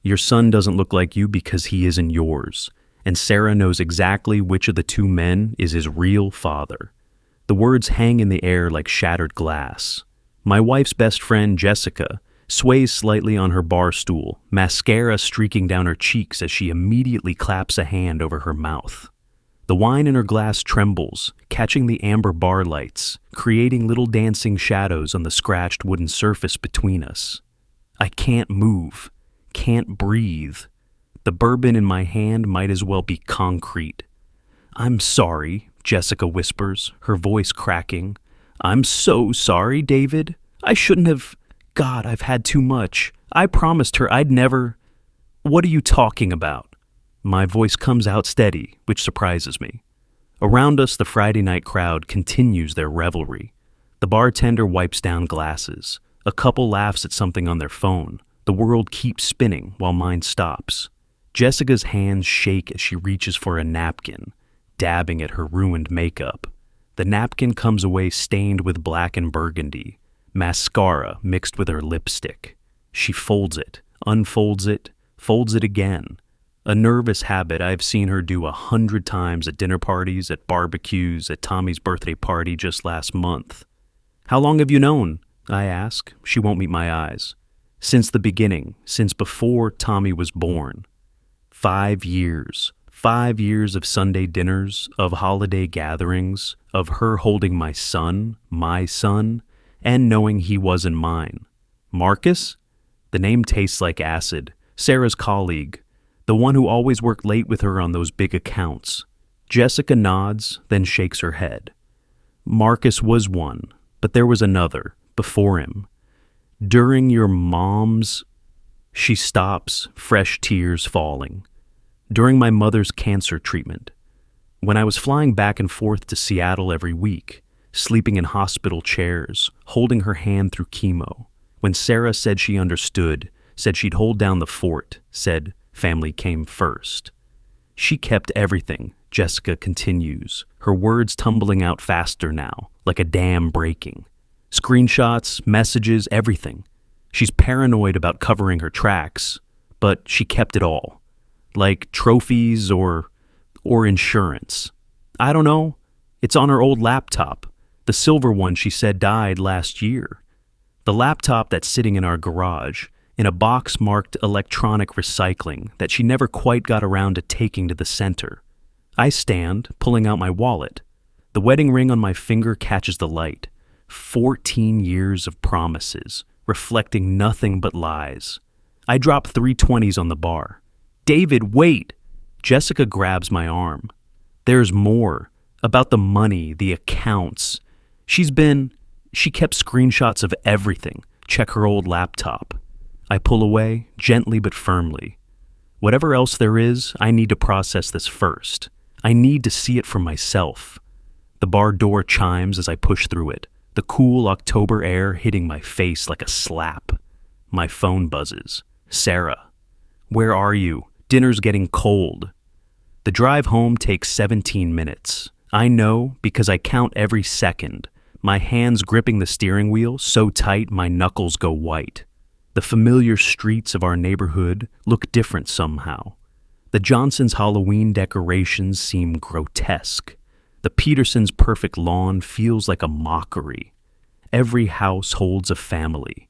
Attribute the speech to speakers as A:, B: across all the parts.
A: Your son doesn't look like you because he isn't yours, and Sarah knows exactly which of the two men is his real father. The words hang in the air like shattered glass. My wife's best friend, Jessica, sways slightly on her bar stool, mascara streaking down her cheeks as she immediately claps a hand over her mouth. The wine in her glass trembles, catching the amber bar lights, creating little dancing shadows on the scratched wooden surface between us. I can't move, can't breathe. The bourbon in my hand might as well be concrete. "I'm sorry," Jessica whispers, her voice cracking. "I'm so sorry, David. I shouldn't have... God, I've had too much. I promised her I'd never..." "What are you talking about?" My voice comes out steady, which surprises me. Around us, the Friday night crowd continues their revelry. The bartender wipes down glasses. A couple laughs at something on their phone. The world keeps spinning while mine stops. Jessica's hands shake as she reaches for a napkin, dabbing at her ruined makeup. The napkin comes away stained with black and burgundy, mascara mixed with her lipstick. She folds it, unfolds it, folds it again. A nervous habit I've seen her do 100 times at dinner parties, at barbecues, at Tommy's birthday party just last month. "How long have you known?" I ask. She won't meet my eyes. "Since the beginning, since before Tommy was born." 5 years. 5 years of Sunday dinners, of holiday gatherings, of her holding my son, and knowing he wasn't mine. Marcus? The name tastes like acid. Sarah's colleague. The one who always worked late with her on those big accounts. Jessica nods, then shakes her head. Marcus was one, but there was another, before him. During your mom's... She stops, fresh tears falling. During my mother's cancer treatment. When I was flying back and forth to Seattle every week, sleeping in hospital chairs, holding her hand through chemo. When Sarah said she understood, said she'd hold down the fort, said family came first. She kept everything, Jessica continues, her words tumbling out faster now, like a dam breaking. Screenshots, messages, everything. She's paranoid about covering her tracks, but she kept it all. Like trophies or insurance. I don't know. It's on her old laptop, the silver one she said died last year. The laptop that's sitting in our garage, in a box marked electronic recycling that she never quite got around to taking to the center. I stand, pulling out my wallet. The wedding ring on my finger catches the light. 14 years of promises, reflecting nothing but lies. I drop 3 20s on the bar. "David, wait!" Jessica grabs my arm. "There's more. About the money, the accounts. She kept screenshots of everything. Check her old laptop." I pull away, gently but firmly. Whatever else there is, I need to process this first. I need to see it for myself. The bar door chimes as I push through it, the cool October air hitting my face like a slap. My phone buzzes. "Sarah. Where are you? Dinner's getting cold." The drive home takes 17 minutes. I know because I count every second, my hands gripping the steering wheel so tight my knuckles go white. The familiar streets of our neighborhood look different somehow. The Johnsons' Halloween decorations seem grotesque. The Petersons' perfect lawn feels like a mockery. Every house holds a family.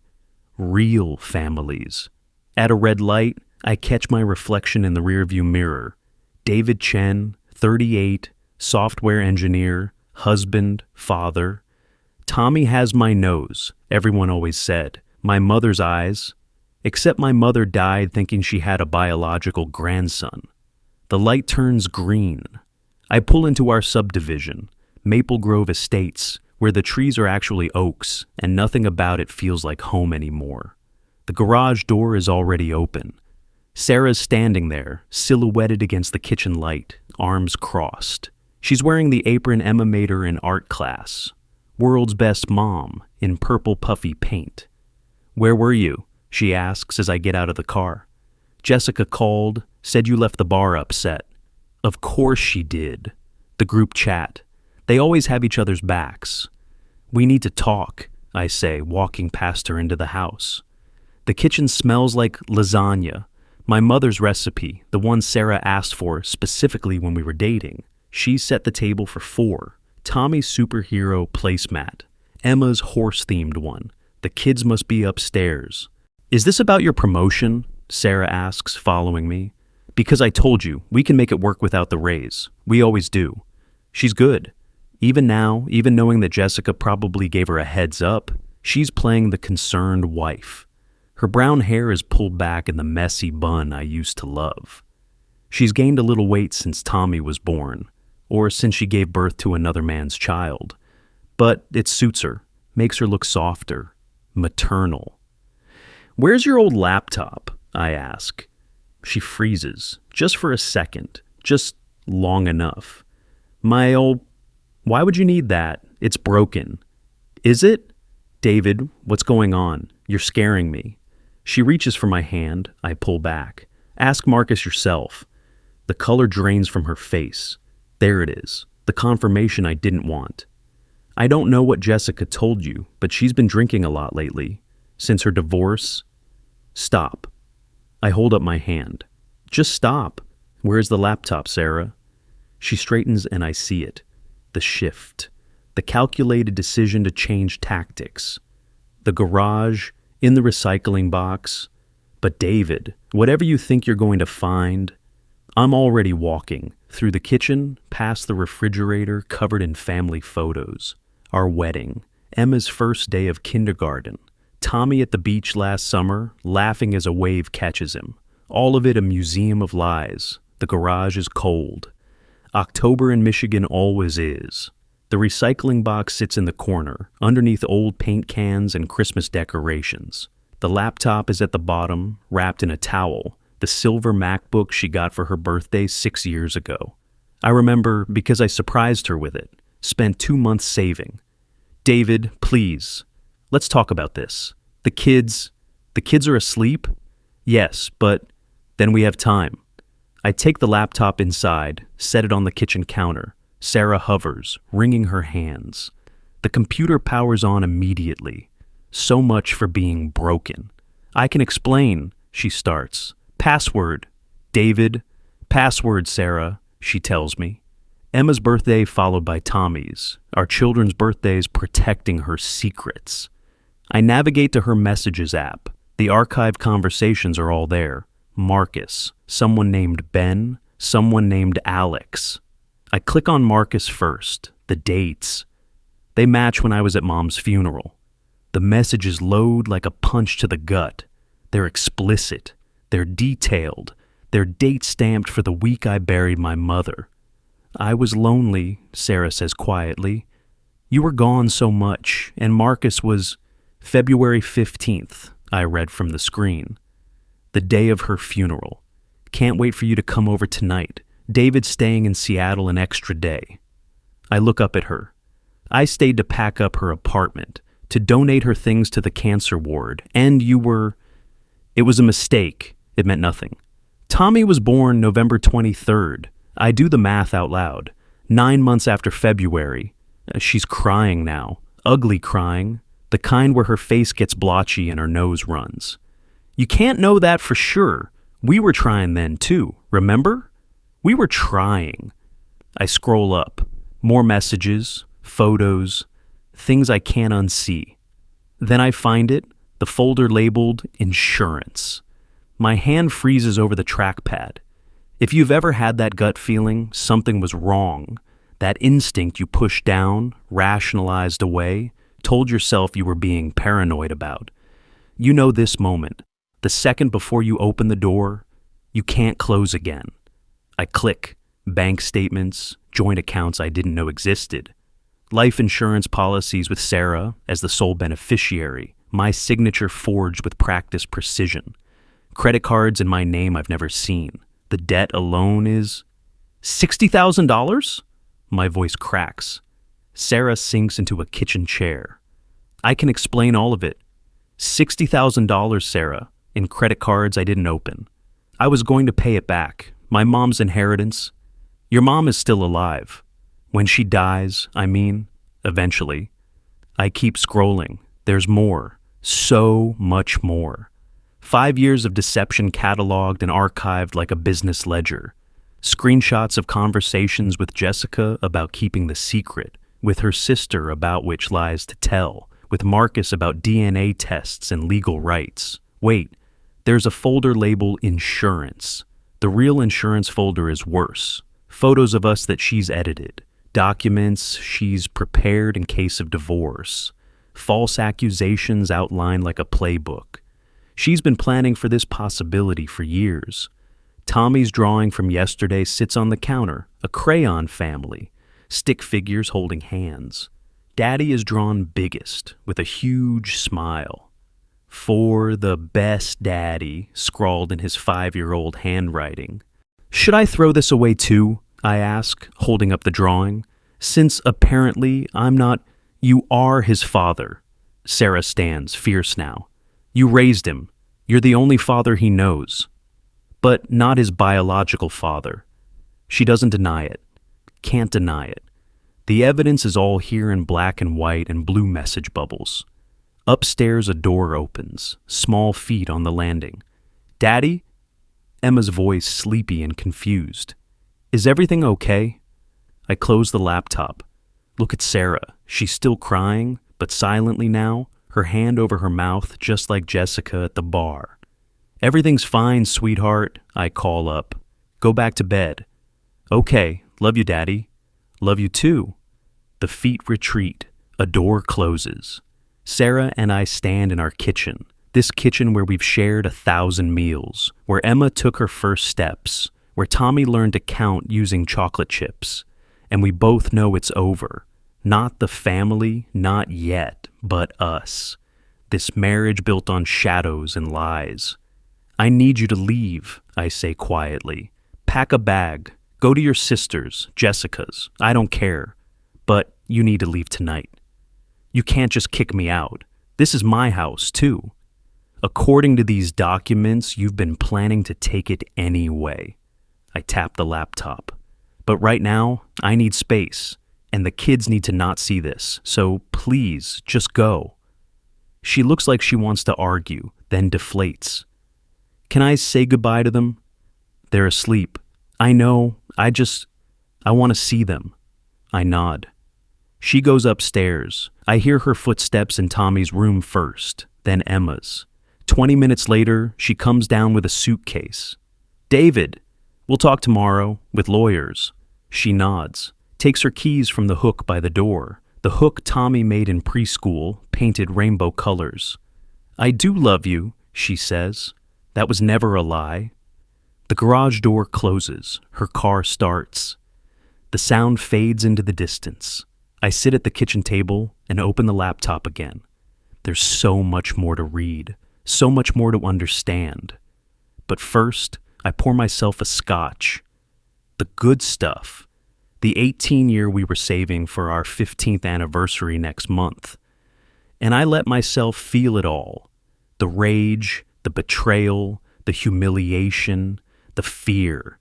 A: Real families. At a red light, I catch my reflection in the rearview mirror. David Chen, 38, software engineer, husband, father. Tommy has my nose, everyone always said. My mother's eyes. Except my mother died thinking she had a biological grandson. The light turns green. I pull into our subdivision, Maple Grove Estates, where the trees are actually oaks and nothing about it feels like home anymore. The garage door is already open. Sarah's standing there, silhouetted against the kitchen light, arms crossed. She's wearing the apron Emma made her in art class. World's best mom, in purple puffy paint. "Where were you?" she asks as I get out of the car. "Jessica called, said you left the bar upset." Of course she did. The group chat. They always have each other's backs. "We need to talk," I say, walking past her into the house. The kitchen smells like lasagna, My mother's recipe, the one Sarah asked for specifically when we were dating. She set the table for 4. Tommy's superhero placemat. Emma's horse-themed one. The kids must be upstairs. Is this about your promotion? Sarah asks, following me. Because I told you, we can make it work without the raise. We always do. She's good. Even now, even knowing that Jessica probably gave her a heads up, she's playing the concerned wife. Her brown hair is pulled back in the messy bun I used to love. She's gained a little weight since Tommy was born, or since she gave birth to another man's child. But it suits her, makes her look softer, maternal. Where's your old laptop? I ask. She freezes, just for a second, just long enough. Why would you need that? It's broken. Is it? David, what's going on? You're scaring me. She reaches for my hand. I pull back. Ask Marcus yourself. The color drains from her face. There it is, the confirmation I didn't want. I don't know what Jessica told you, but she's been drinking a lot lately. Since her divorce. Stop. I hold up my hand. Just stop. Where's the laptop, Sarah? She straightens and I see it. The shift. The calculated decision to change tactics. The garage, in the recycling box. But David, whatever you think you're going to find, I'm already walking through the kitchen, past the refrigerator covered in family photos. Our wedding, Emma's first day of kindergarten, Tommy at the beach last summer, laughing as a wave catches him. All of it a museum of lies. The garage is cold. October in Michigan always is. The recycling box sits in the corner, underneath old paint cans and Christmas decorations. The laptop is at the bottom, wrapped in a towel, the silver MacBook she got for her birthday 6 years ago. I remember because I surprised her with it, spent 2 months saving. David, please, let's talk about this. The kids are asleep? Yes, but then we have time. I take the laptop inside, set it on the kitchen counter. Sarah hovers, wringing her hands. The computer powers on immediately. So much for being broken. I can explain, she starts. Password. David. Password, Sarah, she tells me. Emma's birthday followed by Tommy's. Our children's birthdays protecting her secrets. I navigate to her messages app. The archived conversations are all there. Marcus, someone named Ben, someone named Alex. I click on Marcus first. The dates. They match when I was at Mom's funeral. The messages load like a punch to the gut. They're explicit. They're detailed. They're date-stamped for the week I buried my mother. I was lonely, Sarah says quietly. You were gone so much, and Marcus was February 15th, I read from the screen. The day of her funeral. Can't wait for you to come over tonight. David's staying in Seattle an extra day. I look up at her. I stayed to pack up her apartment, to donate her things to the cancer ward, and It was a mistake. It meant nothing. Tommy was born November 23rd. I do the math out loud. 9 months after February. She's crying now. Ugly crying. The kind where her face gets blotchy and her nose runs. You can't know that for sure. We were trying then too, remember? We were trying. I scroll up. More messages, photos, things I can't unsee. Then I find it, the folder labeled insurance. My hand freezes over the trackpad. If you've ever had that gut feeling something was wrong, that instinct you pushed down, rationalized away, told yourself you were being paranoid about, you know this moment, the second before you open the door, you can't close again. I click. Bank statements, joint accounts I didn't know existed. Life insurance policies with Sarah as the sole beneficiary, my signature forged with practiced precision. Credit cards in my name I've never seen. The debt alone is $60,000? My voice cracks. Sarah sinks into a kitchen chair. I can explain all of it. $60,000, Sarah, in credit cards I didn't open. I was going to pay it back. My mom's inheritance. Your mom is still alive. When she dies, eventually. I keep scrolling. There's more. So much more. 5 years of deception cataloged and archived like a business ledger. Screenshots of conversations with Jessica about keeping the secret, with her sister about which lies to tell, with Marcus about DNA tests and legal rights. Wait, there's a folder labeled insurance. The real insurance folder is worse. Photos of us that she's edited. Documents she's prepared in case of divorce. False accusations outlined like a playbook. She's been planning for this possibility for years. Tommy's drawing from yesterday sits on the counter, a crayon family, stick figures holding hands. Daddy is drawn biggest, with a huge smile. For the best daddy, scrawled in his 5-year-old handwriting. Should I throw this away too? I ask, holding up the drawing. Since apparently I'm not... You are his father. Sarah stands, fierce now. You raised him. You're the only father he knows. But not his biological father. She doesn't deny it. Can't deny it. The evidence is all here in black and white and blue message bubbles. Upstairs a door opens, small feet on the landing. Daddy? Emma's voice sleepy and confused. Is everything okay? I close the laptop. Look at Sarah. She's still crying, but silently now, her hand over her mouth just like Jessica at the bar. Everything's fine, sweetheart, I call up. Go back to bed. Okay, love you, Daddy. Love you too. The feet retreat. A door closes. Sarah and I stand in our kitchen. This kitchen where we've shared 1,000 meals, where Emma took her first steps, where Tommy learned to count using chocolate chips. And we both know it's over. Not the family, not yet, but us. This marriage built on shadows and lies. I need you to leave, I say quietly. Pack a bag. Go to your sister's, Jessica's. I don't care. But you need to leave tonight. You can't just kick me out. This is my house, too. According to these documents, you've been planning to take it anyway. I tap the laptop. But right now, I need space, and the kids need to not see this, so please, just go. She looks like she wants to argue, then deflates. Can I say goodbye to them? They're asleep. I know, I want to see them. I nod. She goes upstairs. I hear her footsteps in Tommy's room first, then Emma's. 20 minutes later, she comes down with a suitcase. David, we'll talk tomorrow, with lawyers. She nods, takes her keys from the hook by the door, the hook Tommy made in preschool, painted rainbow colors. I do love you, she says. That was never a lie. The garage door closes. Her car starts. The sound fades into the distance. I sit at the kitchen table and open the laptop again. There's so much more to read, so much more to understand. But first, I pour myself a scotch. The good stuff. The 18-year we were saving for our 15th anniversary next month. And I let myself feel it all. The rage, the betrayal, the humiliation, the fear.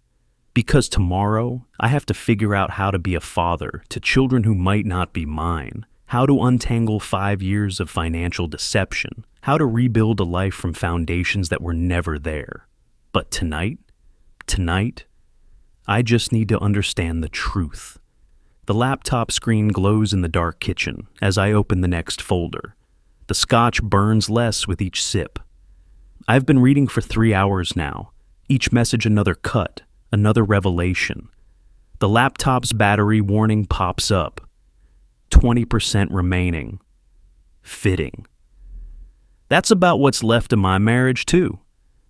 A: Because tomorrow, I have to figure out how to be a father to children who might not be mine, how to untangle 5 years of financial deception, how to rebuild a life from foundations that were never there. But tonight, I just need to understand the truth. The laptop screen glows in the dark kitchen as I open the next folder. The scotch burns less with each sip. I've been reading for 3 hours now, each message another cut, another revelation. The laptop's battery warning pops up. 20% remaining. Fitting. That's about what's left of my marriage, too.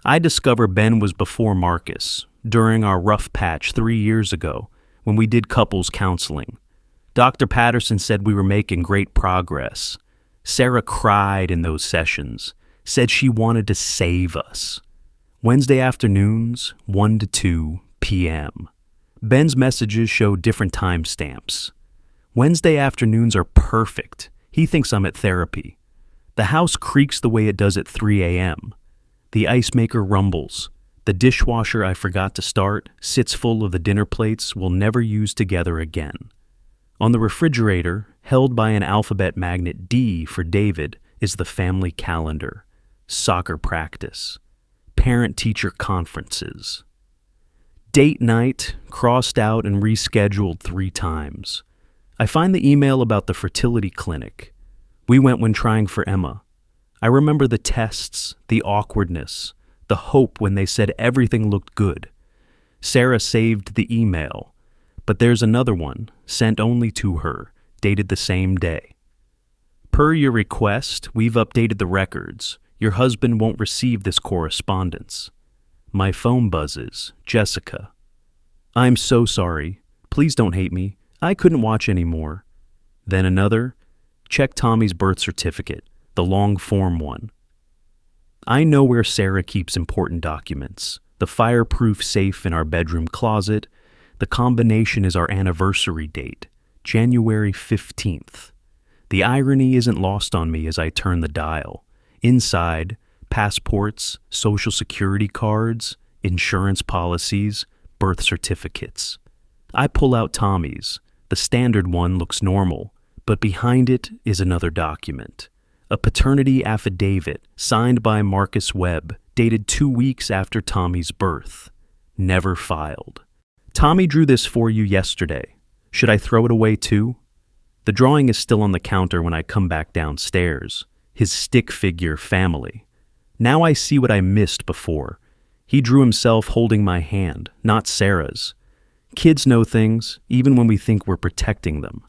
A: I discover Ben was before Marcus, during our rough patch 3 years ago, when we did couples counseling. Dr. Patterson said we were making great progress. Sarah cried in those sessions, said she wanted to save us. Wednesday afternoons, 1 to 2 p.m. Ben's messages show different timestamps. Wednesday afternoons are perfect. He thinks I'm at therapy. The house creaks the way it does at 3 a.m. The ice maker rumbles. The dishwasher I forgot to start sits full of the dinner plates we'll never use together again. On the refrigerator, held by an alphabet magnet D for David, is the family calendar. Soccer practice. parent-teacher conferences. Date night, crossed out and rescheduled 3 times. I find the email about the fertility clinic. We went when trying for Emma. I remember the tests, the awkwardness, the hope when they said everything looked good. Sarah saved the email, but there's another one, sent only to her, dated the same day. Per your request, we've updated the records. Your husband won't receive this correspondence. My phone buzzes. Jessica. I'm so sorry. Please don't hate me. I couldn't watch anymore. Then another. Check Tommy's birth certificate, the long form one. I know where Sarah keeps important documents. The fireproof safe in our bedroom closet. The combination is our anniversary date, January 15th. The irony isn't lost on me as I turn the dial. Inside, passports, social security cards, insurance policies, birth certificates. I pull out Tommy's. The standard one looks normal, but behind it is another document. A paternity affidavit signed by Marcus Webb, dated 2 weeks after Tommy's birth. Never filed. Tommy drew this for you yesterday. Should I throw it away too? The drawing is still on the counter when I come back downstairs. His stick figure family. Now I see what I missed before. He drew himself holding my hand, not Sarah's. Kids know things, even when we think we're protecting them.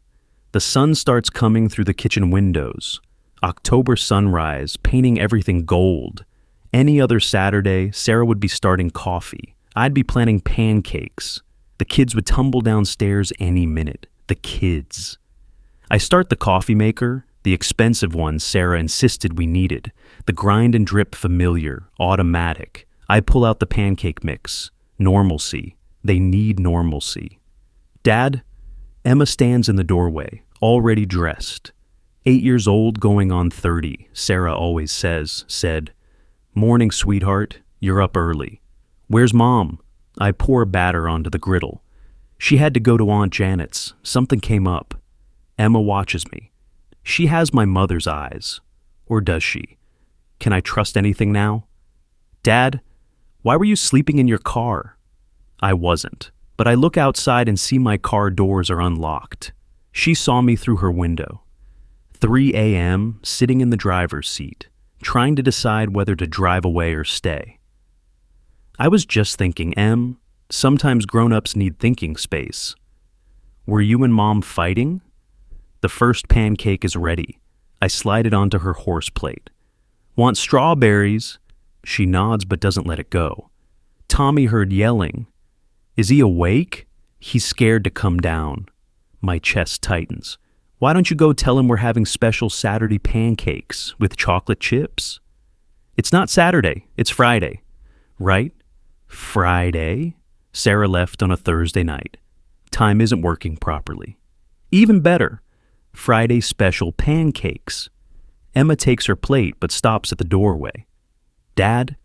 A: The sun starts coming through the kitchen windows. October sunrise, painting everything gold. Any other Saturday, Sarah would be starting coffee. I'd be planning pancakes. The kids would tumble downstairs any minute. The kids. I start the coffee maker, the expensive one Sarah insisted we needed, the grind and drip familiar, automatic. I pull out the pancake mix. Normalcy. They need normalcy. Dad? Emma stands in the doorway, already dressed. 8 years old going on 30, Sarah always said, Morning, sweetheart. You're up early. Where's Mom? I pour batter onto the griddle. She had to go to Aunt Janet's. Something came up. Emma watches me. She has my mother's eyes. Or does she? Can I trust anything now? Dad, why were you sleeping in your car? I wasn't, but I look outside and see my car doors are unlocked. She saw me through her window. 3 a.m., sitting in the driver's seat, trying to decide whether to drive away or stay. I was just thinking, Em, sometimes grown-ups need thinking space. Were you and Mom fighting? The first pancake is ready. I slide it onto her horse plate. Want strawberries? She nods but doesn't let it go. Tommy heard yelling. Is he awake? He's scared to come down. My chest tightens. Why don't you go tell him we're having special Saturday pancakes with chocolate chips? It's not Saturday, it's Friday. Right? Friday? Sarah left on a Thursday night. Time isn't working properly. Even better. Friday special pancakes. Emma takes her plate but stops at the doorway. Dad,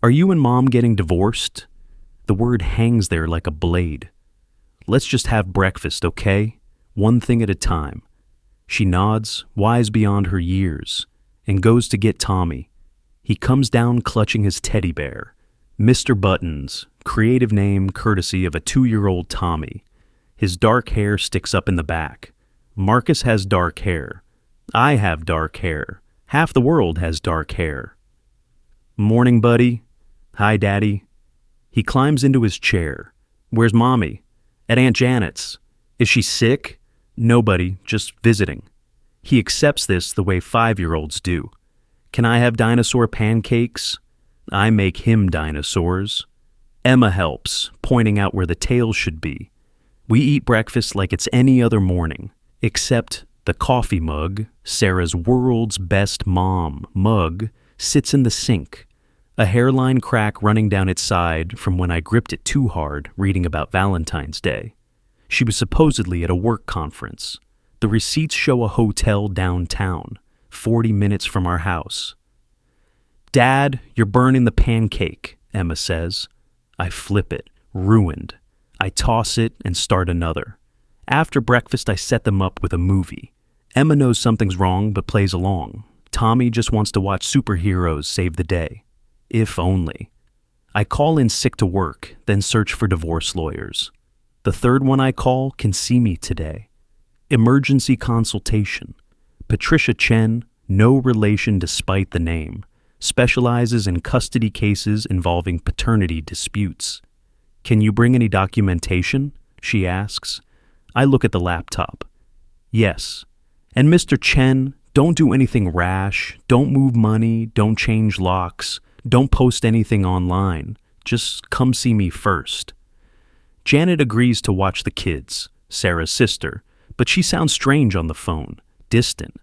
A: are you and Mom getting divorced? The word hangs there like a blade. Let's just have breakfast, okay? One thing at a time. She nods, wise beyond her years, and goes to get Tommy. He comes down clutching his teddy bear. Mr. Buttons, creative name courtesy of a 2-year-old Tommy. His dark hair sticks up in the back. Marcus has dark hair. I have dark hair. Half the world has dark hair. Morning, buddy. Hi, Daddy. He climbs into his chair. Where's Mommy? At Aunt Janet's. Is she sick? Nobody, just visiting. He accepts this the way 5-year-olds do. Can I have dinosaur pancakes? I make him dinosaurs. Emma helps, pointing out where the tails should be. We eat breakfast like it's any other morning. Except the coffee mug, Sarah's world's best mom mug, sits in the sink, a hairline crack running down its side from when I gripped it too hard reading about Valentine's Day. She was supposedly at a work conference. The receipts show a hotel downtown, 40 minutes from our house. Dad, you're burning the pancake, Emma says. I flip it, ruined. I toss it and start another. After breakfast, I set them up with a movie. Emma knows something's wrong but plays along. Tommy just wants to watch superheroes save the day. If only. I call in sick to work, then search for divorce lawyers. The third one I call can see me today. Emergency consultation. Patricia Chen, no relation despite the name, specializes in custody cases involving paternity disputes. Can you bring any documentation? She asks. I look at the laptop. Yes. And Mr. Chen, don't do anything rash, don't move money, don't change locks, don't post anything online. Just come see me first. Janet agrees to watch the kids, Sarah's sister, but she sounds strange on the phone, distant.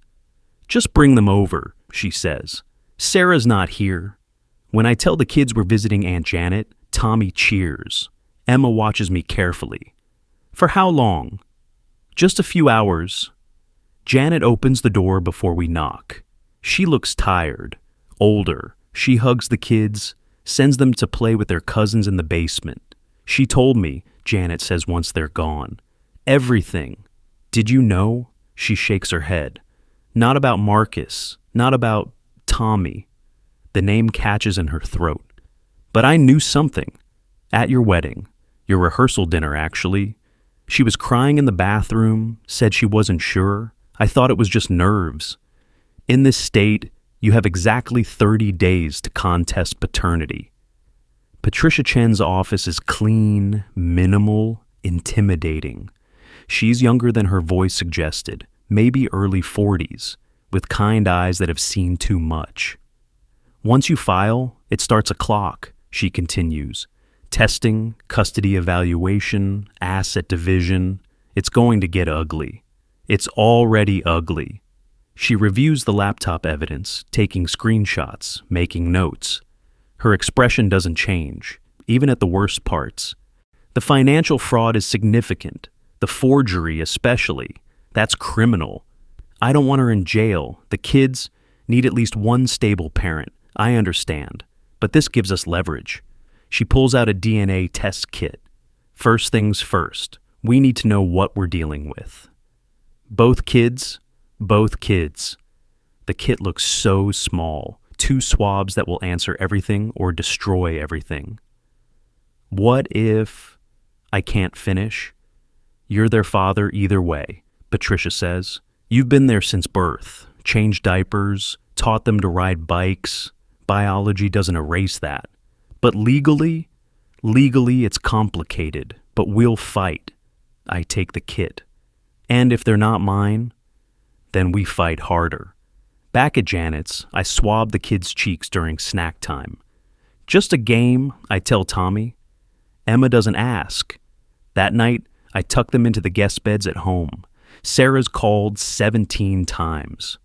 A: Just bring them over, she says. Sarah's not here. When I tell the kids we're visiting Aunt Janet, Tommy cheers. Emma watches me carefully. For how long? Just a few hours. Janet opens the door before we knock. She looks tired, older. She hugs the kids, sends them to play with their cousins in the basement. She told me, Janet says once they're gone. Everything. Did you know? She shakes her head. Not about Marcus, not about Tommy. The name catches in her throat. But I knew something. At your wedding. Your rehearsal dinner, actually. She was crying in the bathroom, said she wasn't sure. I thought it was just nerves. In this state, you have exactly 30 days to contest paternity. Patricia Chen's office is clean, minimal, intimidating. She's younger than her voice suggested, maybe early 40s, with kind eyes that have seen too much. Once you file, it starts a clock, she continues. Testing, custody evaluation, asset division. It's going to get ugly. It's already ugly. She reviews the laptop evidence, taking screenshots, making notes. Her expression doesn't change, even at the worst parts. The financial fraud is significant, the forgery especially. That's criminal. I don't want her in jail. The kids need at least one stable parent. I understand. But this gives us leverage. She pulls out a DNA test kit. First things first, we need to know what we're dealing with. Both kids. The kit looks so small. 2 swabs that will answer everything or destroy everything. What if I can't finish? You're their father either way, Patricia says. You've been there since birth, changed diapers, taught them to ride bikes. Biology doesn't erase that. But legally it's complicated, but we'll fight. I take the kit. And if they're not mine, then we fight harder. Back at Janet's, I swab the kids' cheeks during snack time. Just a game, I tell Tommy. Emma doesn't ask. That night, I tuck them into the guest beds at home. Sarah's called 17 times.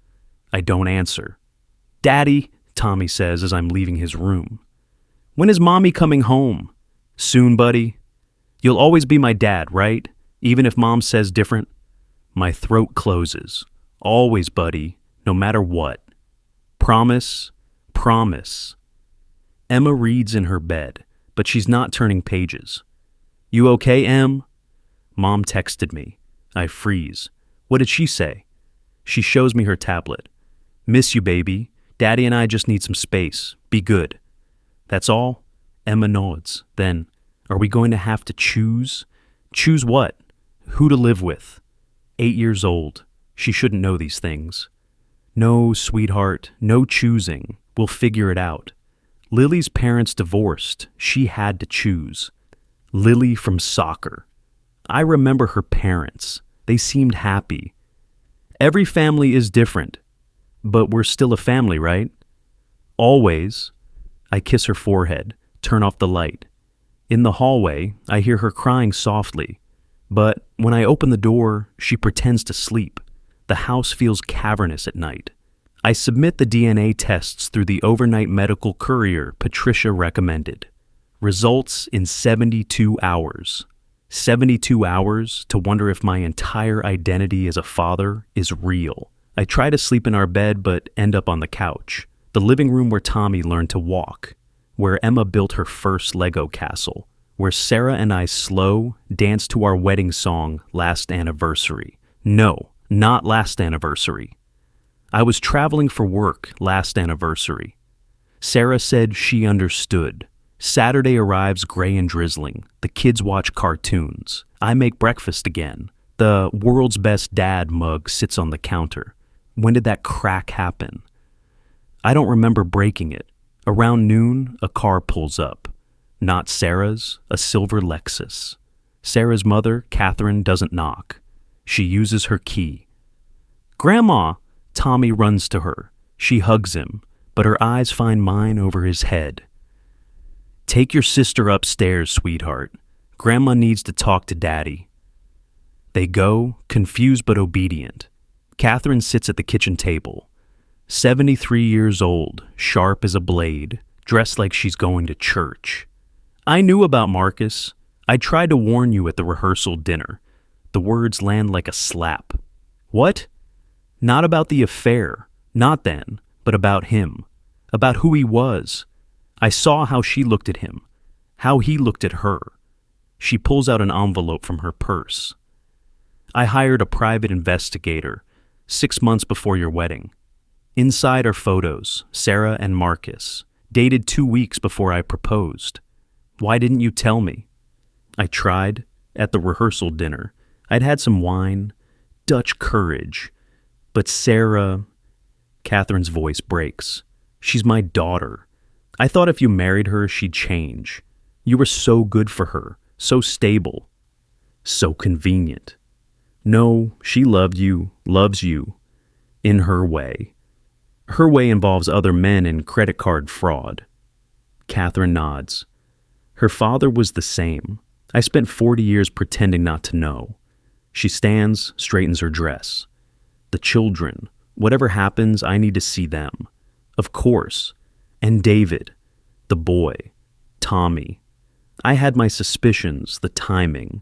A: I don't answer. Daddy, Tommy says as I'm leaving his room. When is Mommy coming home? Soon, buddy. You'll always be my dad, right? Even if Mom says different? My throat closes. Always, buddy, no matter what. Promise, promise. Emma reads in her bed, but she's not turning pages. You okay, Em? Mom texted me. I freeze. What did she say? She shows me her tablet. Miss you, baby. Daddy and I just need some space. Be good. That's all? Emma nods. Then, are we going to have to choose? Choose what? Who to live with? 8 years old. She shouldn't know these things. No, sweetheart, no choosing. We'll figure it out. Lily's parents divorced. She had to choose. Lily from soccer. I remember her parents. They seemed happy. Every family is different. But we're still a family, right? Always. I kiss her forehead, turn off the light. In the hallway, I hear her crying softly. But when I open the door, she pretends to sleep. The house feels cavernous at night. I submit the DNA tests through the overnight medical courier Patricia recommended. Results in 72 hours. 72 hours to wonder if my entire identity as a father is real. I try to sleep in our bed but end up on the couch, the living room where Tommy learned to walk, where Emma built her first Lego castle, where Sarah and I slow danced to our wedding song Last Anniversary. No, not Last Anniversary. I was traveling for work last anniversary. Sarah said she understood. Saturday arrives gray and drizzling. The kids watch cartoons. I make breakfast again. The world's best dad mug sits on the counter. When did that crack happen? I don't remember breaking it. Around noon, a car pulls up. Not Sarah's, a silver Lexus. Sarah's mother, Catherine, doesn't knock. She uses her key. "Grandma!" Tommy runs to her. She hugs him, but her eyes find mine over his head. "Take your sister upstairs, sweetheart. Grandma needs to talk to Daddy." They go, confused but obedient. Catherine sits at the kitchen table. 73 years old, sharp as a blade, dressed like she's going to church. "I knew about Marcus. I tried to warn you at the rehearsal dinner." The words land like a slap. "What?" "Not about the affair. Not then, but about him. About who he was. I saw how she looked at him. How he looked at her." She pulls out an envelope from her purse. "I hired a private investigator 6 months before your wedding. Inside are photos, Sarah and Marcus, dated 2 weeks before I proposed. Why didn't you tell me?" I tried. At the rehearsal dinner, I'd had some wine, Dutch courage. But Sarah... Catherine's voice breaks. "She's my daughter. I thought if you married her, she'd change. You were so good for her, so stable, so convenient. No, she loved you, loves you, in her way. Her way involves other men and credit card fraud." Catherine nods. "Her father was the same. I spent 40 years pretending not to know." She stands, straightens her dress. "The children, whatever happens, I need to see them. Of course. And David, the boy, Tommy. I had my suspicions, the timing.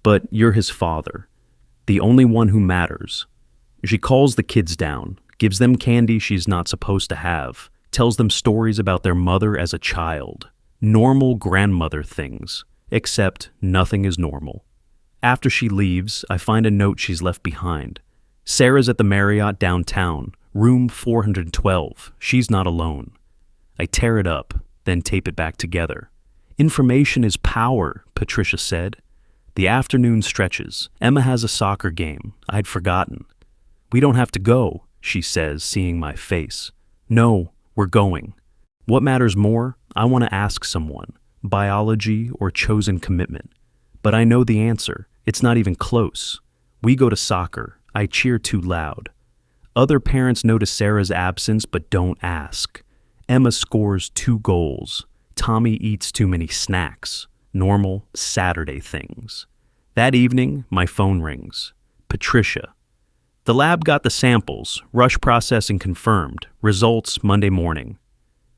A: But you're his father, the only one who matters." She calls the kids down, gives them candy she's not supposed to have, tells them stories about their mother as a child. Normal grandmother things, except nothing is normal. After she leaves, I find a note she's left behind. Sarah's at the Marriott downtown, room 412. She's not alone. I tear it up, then tape it back together. "Information is power," Patricia said. The afternoon stretches. Emma has a soccer game. I'd forgotten. "We don't have to go," she says, seeing my face. "No, we're going. What matters more? I want to ask someone, biology or chosen commitment. But I know the answer. It's not even close. We go to soccer. I cheer too loud. Other parents notice Sarah's absence but don't ask. Emma scores 2 goals. Tommy eats too many snacks. Normal Saturday things. That evening, my phone rings. Patricia. "The lab got the samples. Rush processing confirmed. Results Monday morning."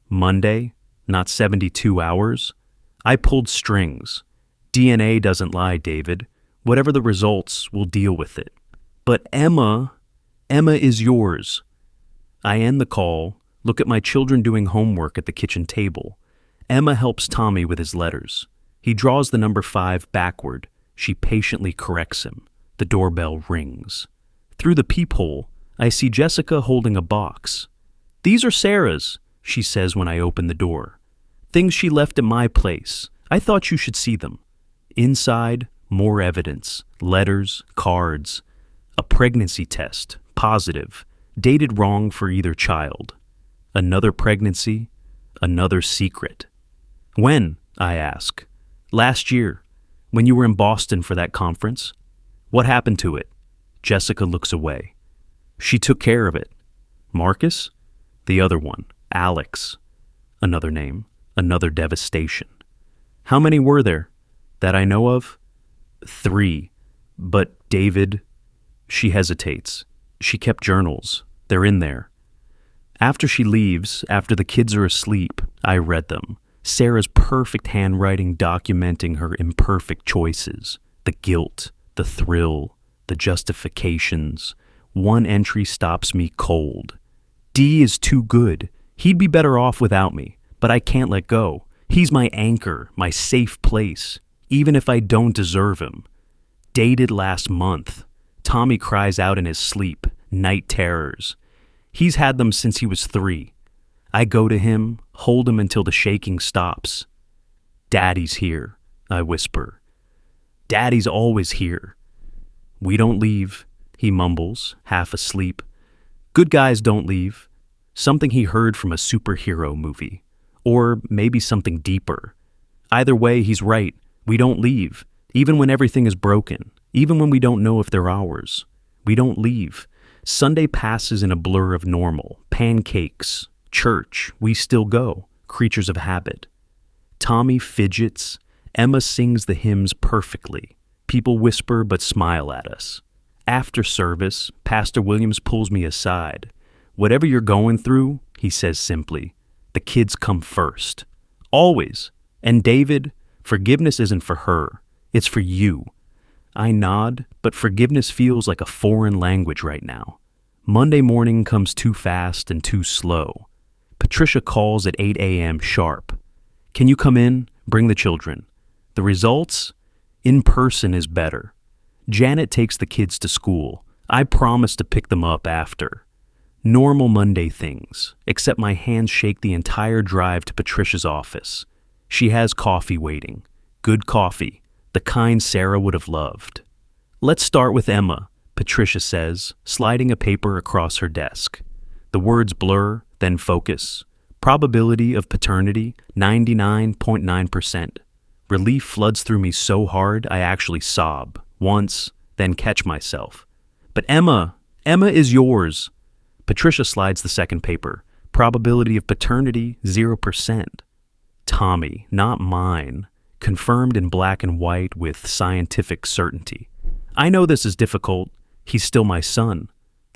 A: Monday? Not 72 hours? I pulled strings. DNA doesn't lie, David. Whatever the results, we'll deal with it. "But Emma is yours." I end the call, look at my children doing homework at the kitchen table. Emma helps Tommy with his letters. He draws the number 5 backward. She patiently corrects him. The doorbell rings. Through the peephole, I see Jessica holding a box. "These are Sarah's," she says when I open the door. "Things she left at my place. I thought you should see them." Inside, more evidence. Letters, cards. A pregnancy test, positive, dated wrong for either child. Another pregnancy, another secret. "When?" I ask. "Last year, when you were in Boston for that conference." "What happened to it?" Jessica looks away. "She took care of it." "Marcus?" "The other one, Alex." Another name, another devastation. "How many were there?" "That I know of?" 3. "But David..." She hesitates. "She kept journals. They're in there." After she leaves, after the kids are asleep, I read them. Sarah's perfect handwriting documenting her imperfect choices. The guilt, the thrill, the justifications. One entry stops me cold. "D is too good. He'd be better off without me, but I can't let go. He's my anchor, my safe place, even if I don't deserve him." Dated last month. Tommy cries out in his sleep, night terrors. He's had them since he was 3. I go to him, hold him until the shaking stops. Daddy's here, I whisper. Daddy's always here. We don't leave, he mumbles, half asleep. Good guys don't leave. Something he heard from a superhero movie. Or maybe something deeper. Either way, he's right. We don't leave. Even when everything is broken. Even when we don't know if they're ours. We don't leave. Sunday passes in a blur of normal. Pancakes. Church. We still go. Creatures of habit. Tommy fidgets. Emma sings the hymns perfectly. People whisper but smile at us. After service, Pastor Williams pulls me aside. Whatever you're going through, he says simply, the kids come first. Always. And David, forgiveness isn't for her. It's for you. I nod, but forgiveness feels like a foreign language right now. Monday morning comes too fast and too slow. Patricia calls at 8 a.m. sharp. Can you come in? Bring the children. The results? In person is better. Janet takes the kids to school. I promise to pick them up after. Normal Monday things, except my hands shake the entire drive to Patricia's office. She has coffee waiting. Good coffee. The kind Sarah would have loved. Let's start with Emma, Patricia says, sliding a paper across her desk. The words blur, then focus. Probability of paternity, 99.9%. Relief floods through me so hard I actually sob, once, then catch myself. But Emma is yours. Patricia slides the second paper. Probability of paternity, 0%. Tommy, not mine. Confirmed in black and white with scientific certainty. I know this is difficult. He's still my son.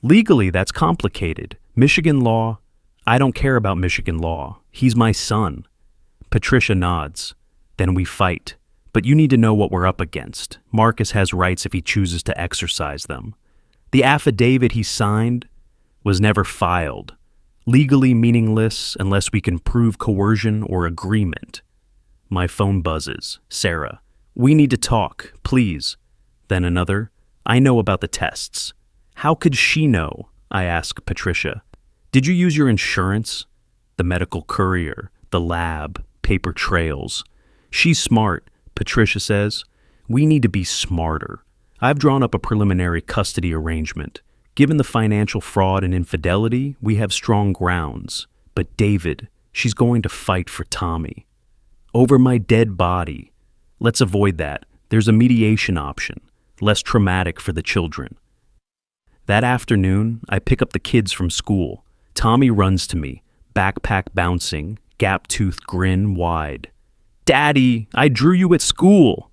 A: Legally, that's complicated. Michigan law, I don't care about Michigan law. He's my son. Patricia nods. Then we fight. But you need to know what we're up against. Marcus has rights if he chooses to exercise them. The affidavit he signed was never filed. Legally meaningless unless we can prove coercion or agreement. My phone buzzes. Sarah. We need to talk, please. Then another. I know about the tests. How could she know? I ask Patricia. Did you use your insurance? The medical courier, the lab, paper trails. She's smart, Patricia says. We need to be smarter. I've drawn up a preliminary custody arrangement. Given the financial fraud and infidelity, we have strong grounds. But David, she's going to fight for Tommy. Over my dead body. Let's avoid that. There's a mediation option, less traumatic for the children. That afternoon, I pick up the kids from school. Tommy runs to me, backpack bouncing, gap-toothed grin wide. Daddy, I drew you at school.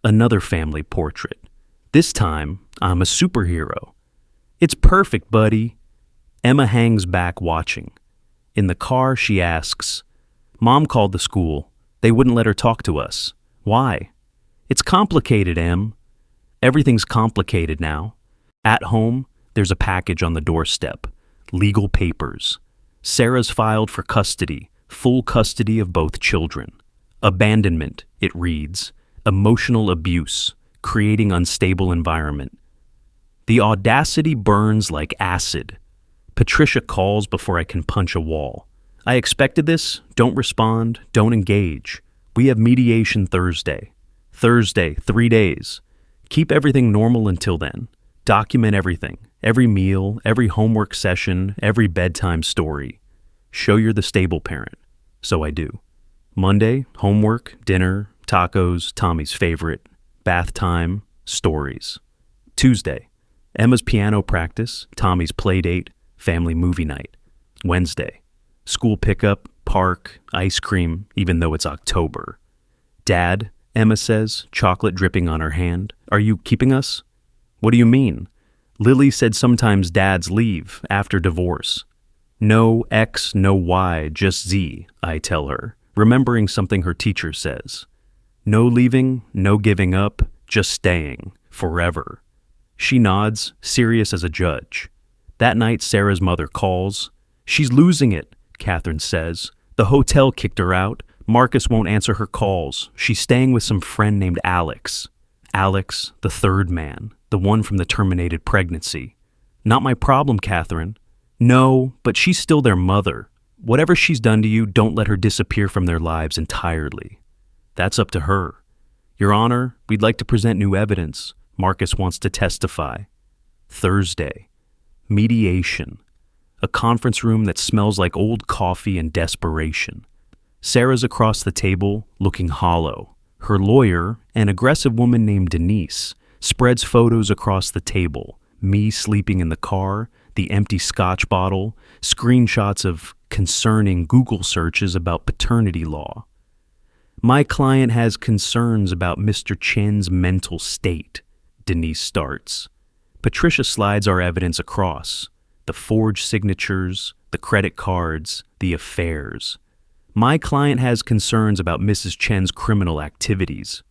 A: Another family portrait. This time, I'm a superhero. It's perfect, buddy. Emma hangs back watching. In the car, she asks, Mom called the school. They wouldn't let her talk to us. Why? It's complicated, Em. Everything's complicated now. At home, there's a package on the doorstep. Legal papers. Sarah's filed for custody, full custody of both children. Abandonment, it reads. Emotional abuse, creating unstable environment. The audacity burns like acid. Patricia calls before I can punch a wall. I expected this. Don't respond. Don't engage. We have mediation Thursday. Thursday, 3 days. Keep everything normal until then. Document everything. Every meal, every homework session, every bedtime story. Show you're the stable parent. So I do. Monday, homework, dinner, tacos, Tommy's favorite, bath time, stories. Tuesday, Emma's piano practice, Tommy's play date, family movie night. Wednesday, school pickup, park, ice cream, even though it's October. Dad, Emma says, chocolate dripping on her hand. Are you keeping us? What do you mean? Lily said sometimes dads leave after divorce. No X, no Y, just Z, I tell her, remembering something her teacher says. No leaving, no giving up, just staying, forever. She nods, serious as a judge. That night, Sarah's mother calls. She's losing it, Catherine says. The hotel kicked her out. Marcus won't answer her calls. She's staying with some friend named Alex. Alex, the third man, the one from the terminated pregnancy. Not my problem, Catherine. No, but she's still their mother. Whatever she's done to you, don't let her disappear from their lives entirely. That's up to her. Your Honor, we'd like to present new evidence. Marcus wants to testify. Thursday. Mediation. A conference room that smells like old coffee and desperation. Sarah's across the table, looking hollow. Her lawyer, an aggressive woman named Denise, spreads photos across the table. Me sleeping in the car, the empty scotch bottle, screenshots of concerning Google searches about paternity law. My client has concerns about Mr. Chen's mental state, Denise starts. Patricia slides our evidence across. The forged signatures, the credit cards, the affairs. My client has concerns about Mrs. Chen's criminal activities.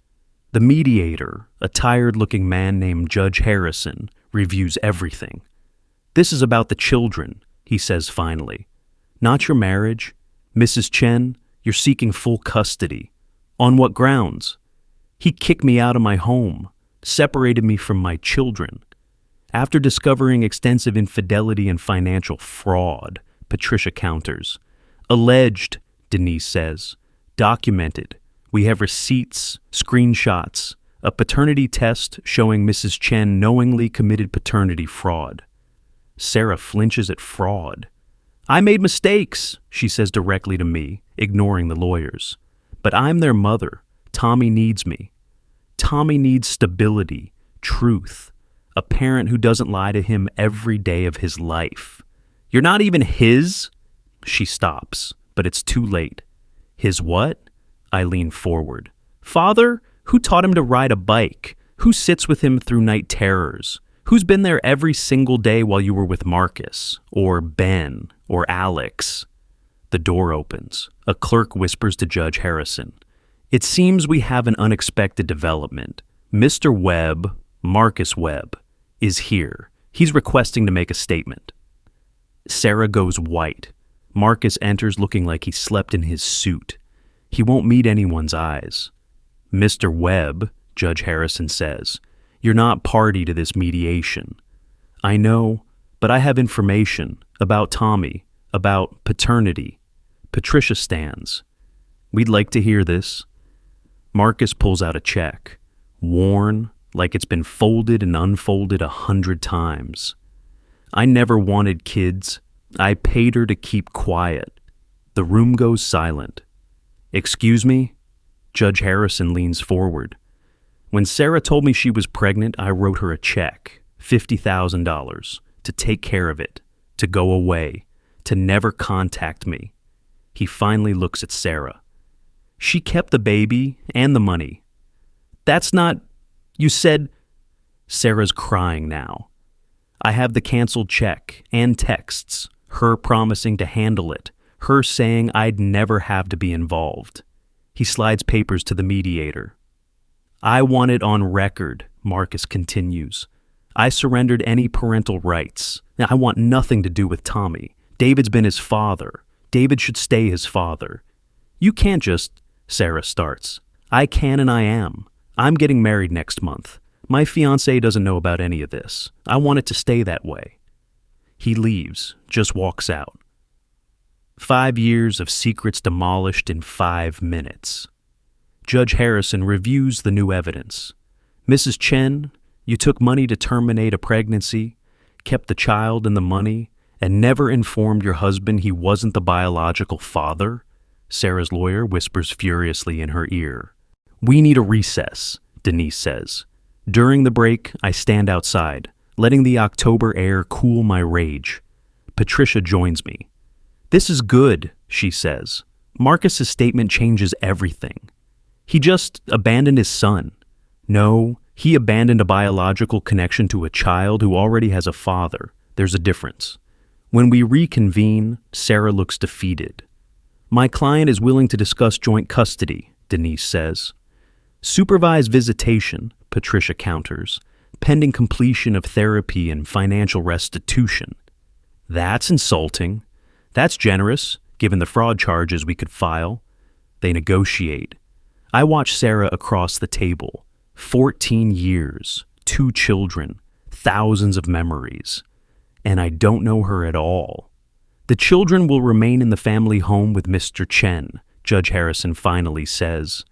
A: The mediator, a tired-looking man named Judge Harrison, reviews everything. This is about the children, he says finally. Not your marriage. Mrs. Chen, you're seeking full custody. On what grounds? He kicked me out of my home, separated me from my children. After discovering extensive infidelity and financial fraud, Patricia counters. Alleged, Denise says. Documented. We have receipts, screenshots, a paternity test showing Mrs. Chen knowingly committed paternity fraud. Sarah flinches at fraud. I made mistakes, she says directly to me, ignoring the lawyers. But I'm their mother. Tommy needs me. Tommy needs stability, truth, a parent who doesn't lie to him every day of his life. You're not even his? She stops, but it's too late. His what? I lean forward. Father? Who taught him to ride a bike? Who sits with him through night terrors? Who's been there every single day while you were with Marcus, or Ben, or Alex? The door opens. A clerk whispers to Judge Harrison. It seems we have an unexpected development. Mr. Webb, Marcus Webb, is here. He's requesting to make a statement. Sarah goes white. Marcus enters looking like he slept in his suit. He won't meet anyone's eyes. Mr. Webb, Judge Harrison says, you're not party to this mediation. I know, but I have information about Tommy, about paternity. Patricia stands. We'd like to hear this. Marcus pulls out a check, worn, like it's been folded and unfolded 100 times. I never wanted kids. I paid her to keep quiet. The room goes silent. Excuse me? Judge Harrison leans forward. When Sarah told me she was pregnant, I wrote her a check, $50,000, to take care of it, to go away, to never contact me. He finally looks at Sarah. She kept the baby and the money. That's not... You said... Sarah's crying now. I have the canceled check and texts, her promising to handle it, her saying I'd never have to be involved. He slides papers to the mediator. I want it on record, Marcus continues. I surrendered any parental rights. I want nothing to do with Tommy. David's been his father. David should stay his father. You can't just... Sarah starts. I can and I am. I'm getting married next month. My fiancé doesn't know about any of this. I want it to stay that way. He leaves, just walks out. 5 years of secrets demolished in 5 minutes. Judge Harrison reviews the new evidence. Mrs. Chen, you took money to terminate a pregnancy, kept the child and the money, and never informed your husband he wasn't the biological father? Sarah's lawyer whispers furiously in her ear. We need a recess, Denise says. During the break, I stand outside, letting the October air cool my rage. Patricia joins me. This is good, she says. Marcus's statement changes everything. He just abandoned his son. No, he abandoned a biological connection to a child who already has a father. There's a difference. When we reconvene, Sarah looks defeated. My client is willing to discuss joint custody, Denise says. Supervised visitation, Patricia counters, pending completion of therapy and financial restitution. That's insulting. That's generous, given the fraud charges we could file. They negotiate. I watch Sarah across the table. 14 years, 2 children, thousands of memories. And I don't know her at all. The children will remain in the family home with Mr. Chen, Judge Harrison finally says.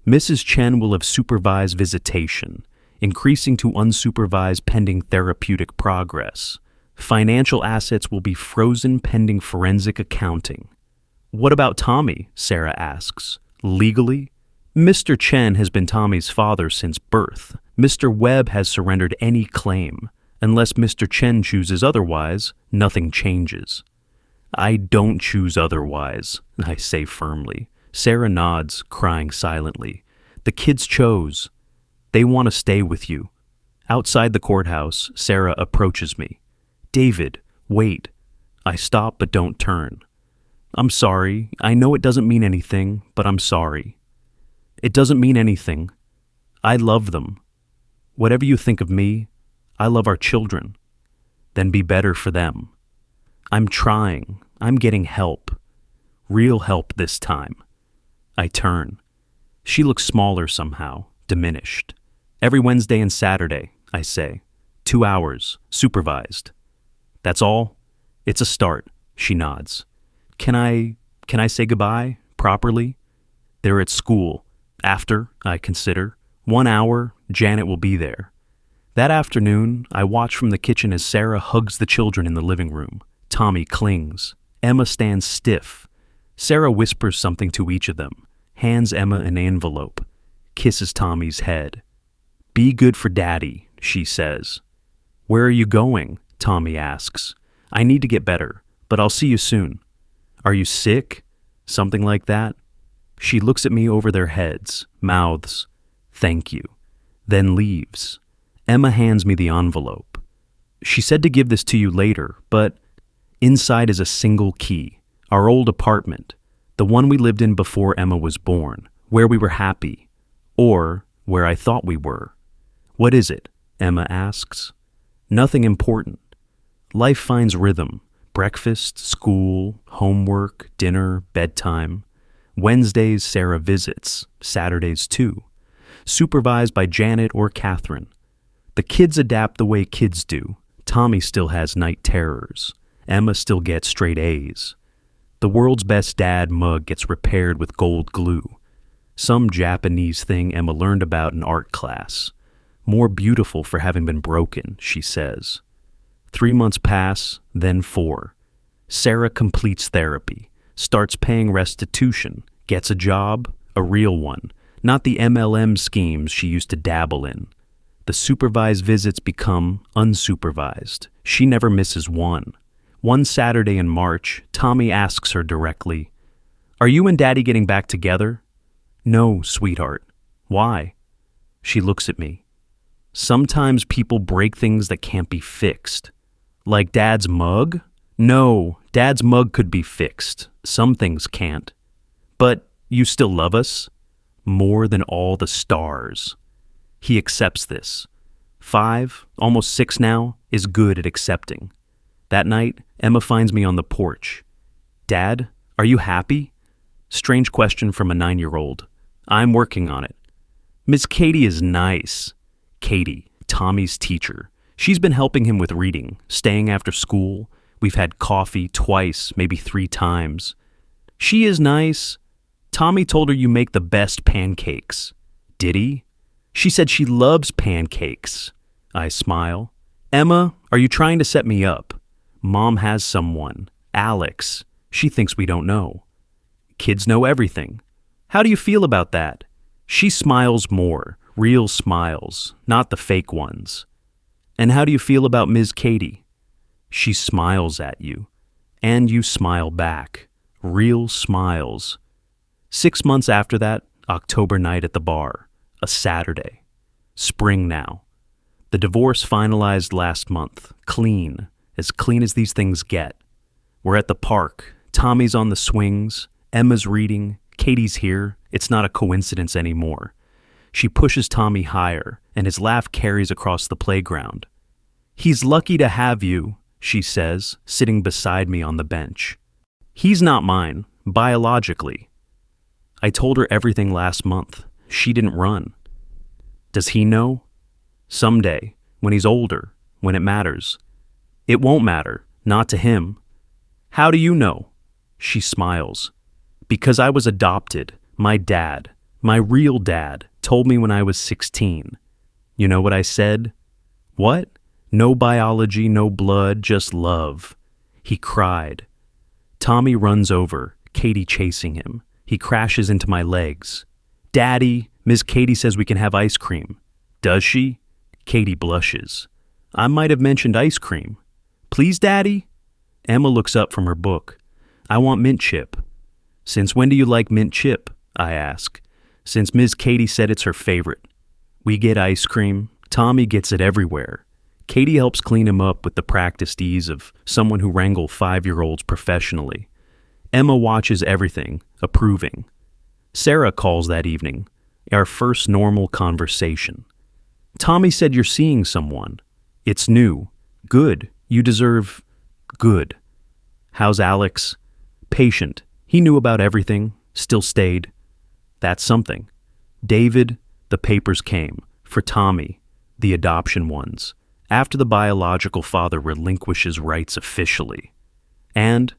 A: Mrs. Chen will have supervised visitation, increasing to unsupervised pending therapeutic progress. Financial assets will be frozen pending forensic accounting. What about Tommy? Sarah asks. Legally? Mr. Chen has been Tommy's father since birth. Mr. Webb has surrendered any claim. Unless Mr. Chen chooses otherwise, nothing changes. I don't choose otherwise, I say firmly. Sarah nods, crying silently. The kids chose. They want to stay with you. Outside the courthouse, Sarah approaches me. David, wait. I stop but don't turn. I'm sorry. I know it doesn't mean anything, but I'm sorry. It doesn't mean anything. I love them. Whatever you think of me, I love our children. Then be better for them. I'm trying. I'm getting help. Real help this time. I turn. She looks smaller somehow, diminished. Every Wednesday and Saturday, I say. 2 hours, supervised. That's all? It's a start, she nods. Can I say goodbye, properly? They're at school. After, I consider. 1 hour, Janet will be there. That afternoon, I watch from the kitchen as Sarah hugs the children in the living room. Tommy clings. Emma stands stiff. Sarah whispers something to each of them, hands Emma an envelope, kisses Tommy's head. Be good for Daddy, she says. Where are you going? Tommy asks. I need to get better, but I'll see you soon. Are you sick? Something like that. She looks at me over their heads, mouths, thank you, then leaves. Emma hands me the envelope. She said to give this to you later, but inside is a single key, our old apartment, the one we lived in before Emma was born, where we were happy, or where I thought we were. What is it? Emma asks. Nothing important. Life finds rhythm. Breakfast, school, homework, dinner, bedtime. Wednesdays, Sarah visits. Saturdays, too. Supervised by Janet or Catherine. The kids adapt the way kids do. Tommy still has night terrors. Emma still gets straight A's. The world's best dad mug gets repaired with gold glue. Some Japanese thing Emma learned about in art class. More beautiful for having been broken, she says. 3 months pass, then 4. Sarah completes therapy, starts paying restitution, gets a job, a real one, not the MLM schemes she used to dabble in. The supervised visits become unsupervised. She never misses one. One Saturday in March, Tommy asks her directly, Are you and Daddy getting back together? No, sweetheart. Why? She looks at me. Sometimes people break things that can't be fixed. Like Dad's mug? No, Dad's mug could be fixed. Some things can't. But you still love us? More than all the stars. He accepts this. 5, almost 6 now, is good at accepting. That night, Emma finds me on the porch. Dad, are you happy? Strange question from a 9-year-old. I'm working on it. Miss Katie is nice. Katie, Tommy's teacher. She's been helping him with reading, staying after school. We've had coffee twice, maybe 3 times. She is nice. Tommy told her you make the best pancakes. Did he? She said she loves pancakes. I smile. Emma, are you trying to set me up? Mom has someone. Alex. She thinks we don't know. Kids know everything. How do you feel about that? She smiles more, real smiles, not the fake ones. And how do you feel about Ms. Katie? She smiles at you, and you smile back. Real smiles. 6 months after that, October night at the bar. A Saturday. Spring now. The divorce finalized last month. Clean. As clean as these things get. We're at the park. Tommy's on the swings. Emma's reading. Katie's here. It's not a coincidence anymore. She pushes Tommy higher, and his laugh carries across the playground. He's lucky to have you, she says, sitting beside me on the bench. He's not mine, biologically. I told her everything last month. She didn't run. Does he know? Someday, when he's older, when it matters. It won't matter, not to him. How do you know? She smiles. Because I was adopted, my dad. My real dad told me when I was 16. You know what I said? What? No biology, no blood, just love. He cried. Tommy runs over, Katie chasing him. He crashes into my legs. Daddy, Miss Katie says we can have ice cream. Does she? Katie blushes. I might have mentioned ice cream. Please, Daddy? Emma looks up from her book. I want mint chip. Since when do you like mint chip? I ask. Since Miss Katie said it's her favorite. We get ice cream. Tommy gets it everywhere. Katie helps clean him up with the practiced ease of someone who wrangles 5-year-olds professionally. Emma watches everything, approving. Sarah calls that evening, our first normal conversation. Tommy said you're seeing someone. It's new. Good. You deserve good. How's Alex? Patient. He knew about everything, still stayed. That's something. David, the papers came. For Tommy, the adoption ones. After the biological father relinquishes rights officially. And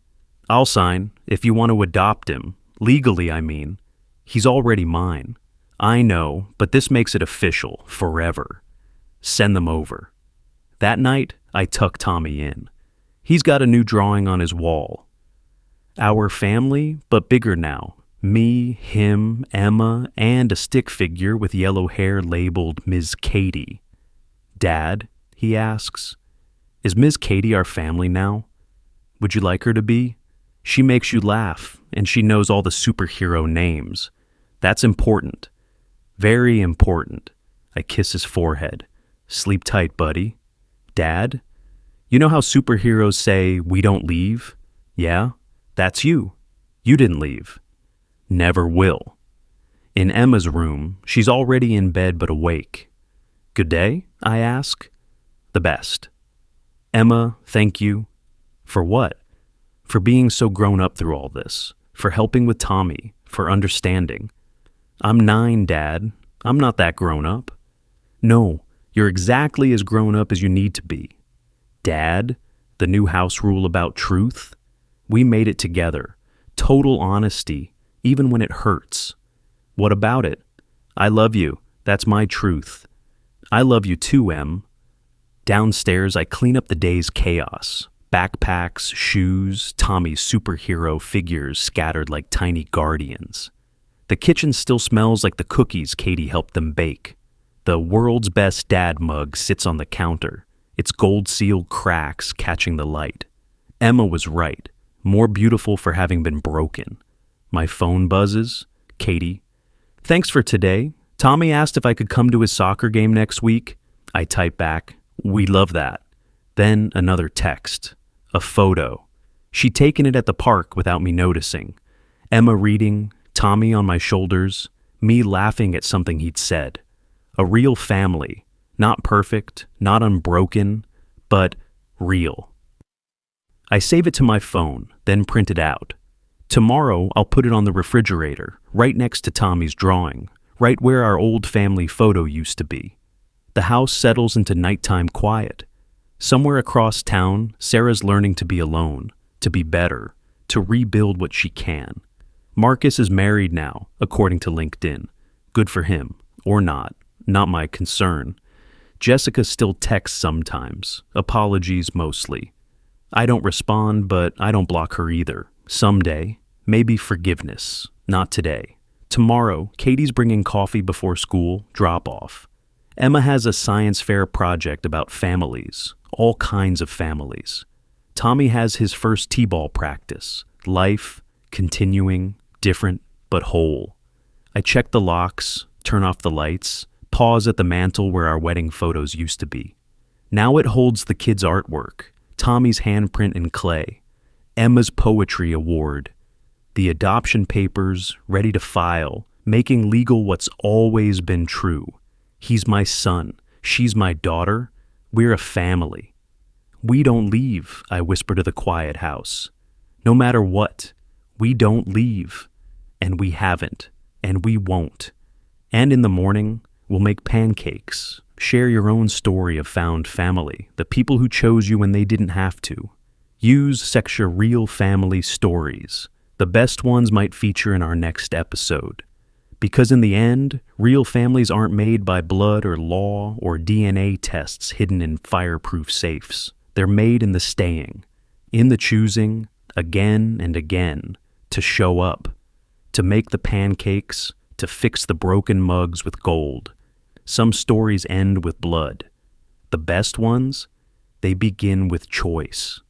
A: I'll sign if you want to adopt him. Legally, I mean. He's already mine. I know, but this makes it official, forever. Send them over. That night, I tuck Tommy in. He's got a new drawing on his wall. Our family, but bigger now. Me, him, Emma, and a stick figure with yellow hair labeled Ms. Katie. Dad, he asks, is Ms. Katie our family now? Would you like her to be? She makes you laugh, and she knows all the superhero names. That's important. Very important. I kiss his forehead. Sleep tight, buddy. Dad? You know how superheroes say, we don't leave? Yeah? That's you. You didn't leave. Never will. In Emma's room, she's already in bed but awake. Good day? I ask. The best. Emma, thank you. For what? For being so grown up through all this. For helping with Tommy. For understanding. I'm 9, Dad. I'm not that grown up. No, you're exactly as grown up as you need to be. Dad, the new house rule about truth? We made it together. Total honesty, even when it hurts. What about it? I love you. That's my truth. I love you too, Em. Downstairs, I clean up the day's chaos. Backpacks, shoes, Tommy's superhero figures scattered like tiny guardians. The kitchen still smells like the cookies Katie helped them bake. The world's best dad mug sits on the counter, its gold-sealed cracks catching the light. Emma was right, more beautiful for having been broken. My phone buzzes. Katie. Thanks for today. Tommy asked if I could come to his soccer game next week. I type back, we'd love that. Then another text. A photo. She'd taken it at the park without me noticing. Emma reading, Tommy on my shoulders, me laughing at something he'd said. A real family. Not perfect, not unbroken, but real. I save it to my phone, then print it out. Tomorrow, I'll put it on the refrigerator, right next to Tommy's drawing, right where our old family photo used to be. The house settles into nighttime quiet. Somewhere across town, Sarah's learning to be alone, to be better, to rebuild what she can. Marcus is married now, according to LinkedIn. Good for him, or not my concern. Jessica still texts sometimes, apologies mostly. I don't respond, but I don't block her either. Someday, maybe forgiveness, not today. Tomorrow, Katie's bringing coffee before school, drop-off. Emma has a science fair project about families, all kinds of families. Tommy has his first t-ball practice, life, continuing, different, but whole. I check the locks, turn off the lights, pause at the mantle where our wedding photos used to be. Now it holds the kids' artwork, Tommy's handprint in clay, Emma's poetry award, the adoption papers ready to file, making legal what's always been true. He's my son, she's my daughter, we're a family. We don't leave, I whisper to the quiet house. No matter what, we don't leave. And we haven't, and we won't. And in the morning, we'll make pancakes. Share your own story of found family, the people who chose you when they didn't have to. Use Sexia Real Family Stories. The best ones might feature in our next episode. Because in the end, real families aren't made by blood or law or DNA tests hidden in fireproof safes. They're made in the staying, in the choosing, again and again, to show up, to make the pancakes, to fix the broken mugs with gold. Some stories end with blood. The best ones, they begin with choice.